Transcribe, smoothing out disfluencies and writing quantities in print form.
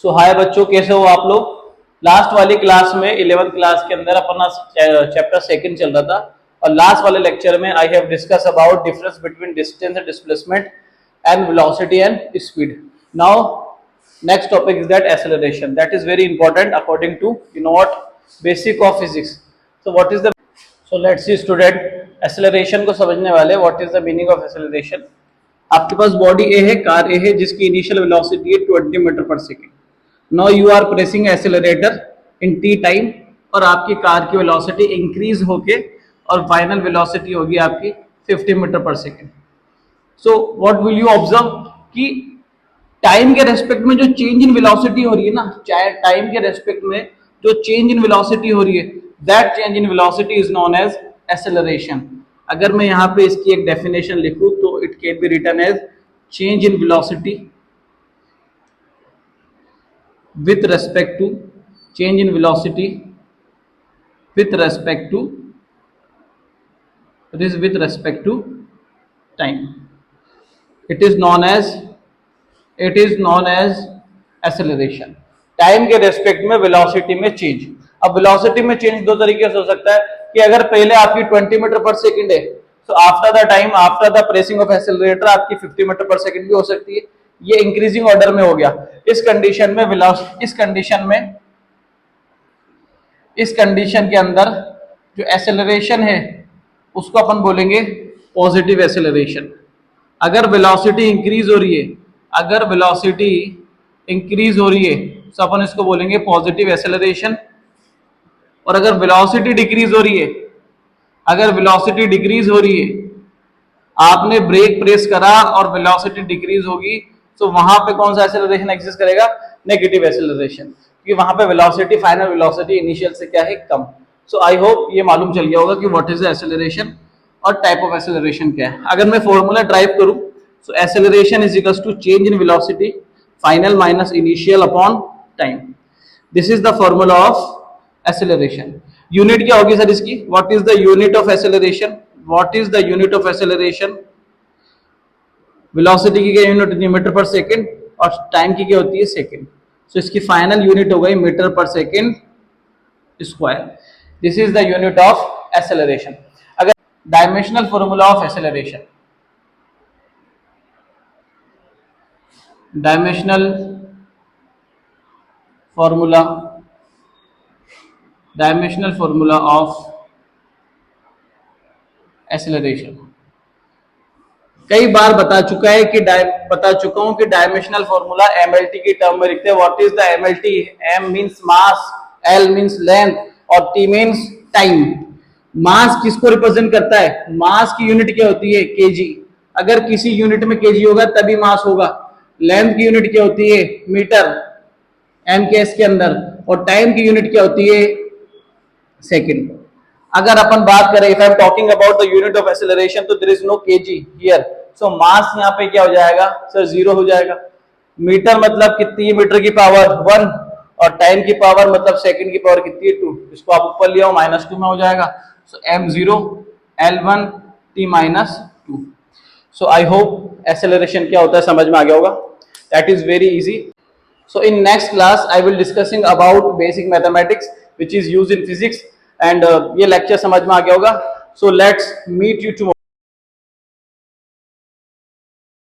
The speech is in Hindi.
सो हाय बच्चों, कैसे हो आप लोग। लास्ट वाली क्लास में 11th क्लास के अंदर अपना चैप्टर सेकंड चल रहा था और लास्ट वाले लेक्चर में I have discuss about difference between distance and displacement and velocity and speed. Now next topic is that acceleration, that is very important according to you know what basic of physics. So what is the so let's see student, acceleration को समझने वाले what is the meaning of acceleration. आपके पास बॉडी ए है, कार ए है, जिसकी इनिशियल वेलोसिटी है 20 मीटर पर second. Now you are pressing accelerator in t time और आपकी कार की वेलोसिटी इंक्रीज होके और फाइनल वेलोसिटी होगी आपकी 50 मीटर पर second. So what will you observe कि टाइम के रेस्पेक्ट में जो चेंज इन वेलोसिटी हो रही है ना, चाहे टाइम के रेस्पेक्ट में जो चेंज इन वेलोसिटी हो रही है, that change in velocity is known as acceleration. अगर मैं यहाँ पे इसकी एक डेफिनेशन लिखूं तो it can be written as change in velocity with respect to change in velocity with respect to time. It is known as acceleration. Time के रेस्पेक्ट में वेलोसिटी में चेंज। अब वेलोसिटी में चेंज दो तरीके से हो सकता है कि अगर पहले आपकी 20 मीटर पर सेकंड है तो after the pressing of accelerator आपकी 50 मीटर पर सेकंड भी हो सकती है। ये इंक्रीजिंग ऑर्डर में हो गया। इस कंडीशन के अंदर जो एक्सेलरेशन है उसको अपन बोलेंगे पॉजिटिव एक्सेलरेशन। अगर वेलोसिटी इंक्रीज हो रही है तो अपन इसको बोलेंगे पॉजिटिव एक्सेलरेशन। और अगर वेलोसिटी डिक्रीज हो रही है, आपने ब्रेक प्रेस करा और वेलोसिटी डिक्रीज होगी तो वहां पे कौन सा एक्सेलरेशन एग्जिस्ट करेगा? नेगेटिव एक्सेलरेशन, क्योंकि वहां पे वेलोसिटी, फाइनल वेलोसिटी इनिशियल से क्या है? कम। सो आई होप ये मालूम चल गया होगा कि व्हाट इज द एक्सेलरेशन और टाइप ऑफ एक्सेलरेशन क्या है। अगर मैं फॉर्मूला ड्राइव करूं तो acceleration is equals to change in velocity final minus initial upon time. This is the formula of acceleration. Unit क्या होगी सर इसकी? What is the unit of acceleration? Velocity की क्या यूनिट होती है? मीटर पर सेकंड। और टाइम की क्या होती है? सेकंड। सो इसकी फाइनल यूनिट हो गई मीटर पर second square. This is the unit of acceleration. अगर dimensional formula of acceleration, dimensional formula of acceleration कई बार बता चुका हूं कि डायमेंशनल फॉर्मूला एमएलटी की टर्म में लिखते हैं। What is the MLT? M means mass, L means length और टी मींस टाइम। मास किसको रिप्रेजेंट करता है? मास की यूनिट क्या होती है? केजी। अगर किसी यूनिट में केजी होगा तभी मास होगा। लेंथ की यूनिट क्या होती है? मीटर, एम के एस के अंदर। और टाइम की यूनिट क्या होती है? सेकंड। अगर अपन बात करें, if I am talking about the unit of acceleration, तो there is no kg here. So mass यहाँ पे क्या हो जाएगा सर? 0 हो जाएगा। मीटर मतलब कितनी है? मीटर की पावर 1। और टाइम की पावर मतलब सेकंड की पावर कितनी है? 2। इसको आप ऊपर ले आओ, -2 में हो जाएगा। So m0 l1 t -2। So I hope acceleration क्या होता है समझ में आ गया होगा। That is very easy. So in next class I will discussing about basic mathematics which is used in physics and ये लेक्चर समझ में आ गया होगा। So let's meet you tomorrow.